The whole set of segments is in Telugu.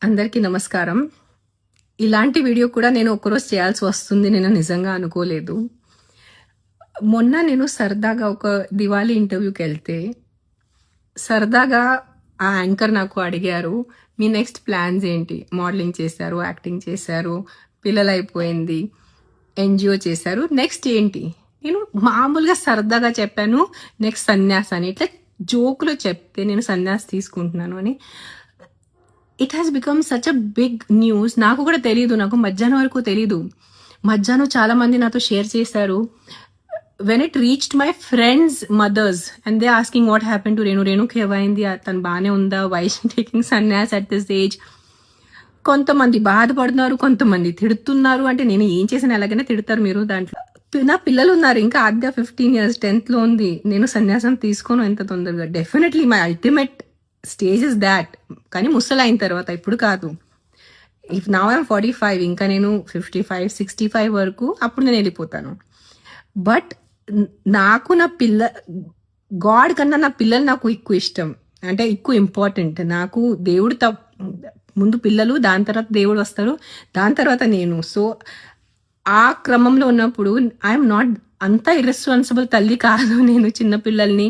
అందరికీ నమస్కారం. ఇలాంటి వీడియో కూడా నేను ఒకరోజు చేయాల్సి వస్తుంది నేను నిజంగా అనుకోలేదు. మొన్న నేను సరదాగా ఒక దివాళీ ఇంటర్వ్యూకి వెళ్తే సరదాగా ఆ యాంకర్ నాకు అడిగారు, మీ నెక్స్ట్ ప్లాన్స్ ఏంటి? మోడలింగ్ చేశారు, యాక్టింగ్ చేశారు, పిల్లలు అయిపోయింది, ఎన్జిఓ చేశారు, నెక్స్ట్ ఏంటి? నేను మామూలుగా సరదాగా చెప్పాను నెక్స్ట్ సన్యాస్ అని. ఇట్లా జోకులో చెప్తే నేను సన్యాస్ తీసుకుంటున్నాను అని it has become such a big news. నాకు కూడా తెలియదు, నాకు మధ్యాహ్నం వరకు తెలీదు. మధ్యాహ్నం చాలా మంది నాతో షేర్ చేశారు. When it reached my friends mothers and they asking what happen to రేణుకి ఏమైంది, తను బాగానే ఉందా, why she taking sanyas at this age. కొంతమంది బాధపడుతున్నారు, కొంతమంది తిడుతున్నారు. అంటే నేను ఏం చేసిన ఎలాగైనా తిడతారు మీరు. దాంట్లో నా పిల్లలు ఉన్నారు, ఇంకా ఆద్య 15 years 10th లో ఉంది. నేను సన్యాసం తీసుకోను ఎంత తొందరగా. Definitely my ultimate stage is that. కానీ ముసలైన తర్వాత, ఇప్పుడు కాదు. ఇఫ్ నౌ ఐఎమ్ 45, ఇంకా నేను 55 65 వరకు అప్పుడు నేను వెళ్ళిపోతాను. బట్ నాకు నా గాడ్ కన్నా నా పిల్లలు నాకు ఎక్కువ ఇష్టం, అంటే ఎక్కువ ఇంపార్టెంట్. నాకు దేవుడు ముందు పిల్లలు, దాని తర్వాత దేవుడు వస్తారు, దాని తర్వాత నేను. సో ఆ క్రమంలో ఉన్నప్పుడు ఐఎమ్ నాట్ అంత ఇర్రెస్పాన్సిబుల్ తల్లి కాదు నేను. చిన్న పిల్లల్ని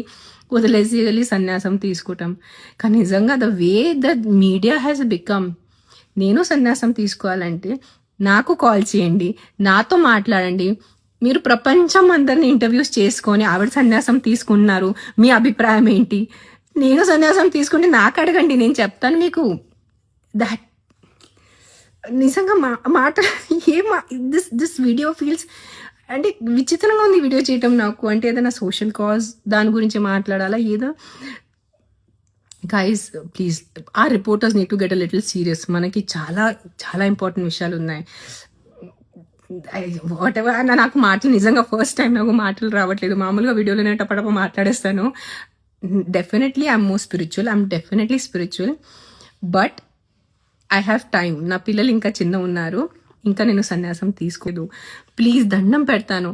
వదిలేసి వెళ్ళి సన్యాసం తీసుకుంటాం. కానీ నిజంగా the way the media has become, నేను సన్యాసం తీసుకోవాలంటే నాకు కాల్ చేయండి, నాతో మాట్లాడండి. మీరు ప్రపంచం అందరిని ఇంటర్వ్యూస్ చేసుకొని ఆవిడ సన్యాసం తీసుకుంటున్నారు, మీ అభిప్రాయం ఏంటి? నేను సన్యాసం తీసుకుంటే నాకు అడగండి, నేను చెప్తాను మీకు. దట్ నిజంగా మాట దిస్ వీడియో ఫీల్స్ అంటే విచిత్రంగా ఉంది వీడియో చేయటం నాకు. అంటే ఏదైనా సోషల్ కాజ్ దాని గురించి మాట్లాడాలా ఏదో. గైస్ ప్లీజ్, ఆ reporters need to get a little serious. మనకి చాలా చాలా ఇంపార్టెంట్ విషయాలు ఉన్నాయి. What ever. నాకు మాటలు నిజంగా ఫస్ట్ టైం నాకు మాటలు రావట్లేదు. మామూలుగా వీడియోలోనే టపటప మాట్లాడేస్తాను. Definitely I'm more spiritual, I'm definitely spiritual, but I have time. నా పిల్లలు ఇంకా చిన్న ఉన్నారు, ఇంకా నేను సన్యాసం తీసుకోలేదు. ప్లీజ్ దండం పెడతాను.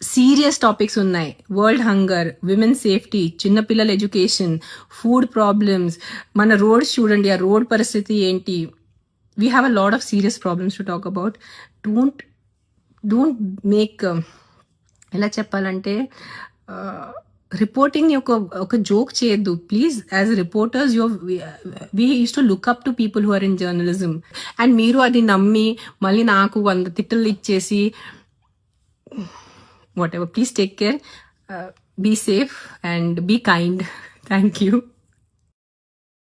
సీరియస్ టాపిక్స్ ఉన్నాయి. వరల్డ్ హంగర్, విమెన్ సేఫ్టీ, చిన్నపిల్లల ఎడ్యుకేషన్, ఫుడ్ ప్రాబ్లమ్స్, మన రోడ్స్ చూడండి, ఆ రోడ్ పరిస్థితి ఏంటి. We have a lot of serious problems to talk about. Don't make, ఎలా చెప్పాలంటే, రిపోర్టింగ్ ఒక జోక్ చేయొద్దు please. As reporters we use to look up to people who are in journalism. And మీరు అది నమ్మి మళ్ళీ నాకు 100 తిట్టలు ఇచ్చేసి whatever. Please take care, be safe and be kind. Thank you.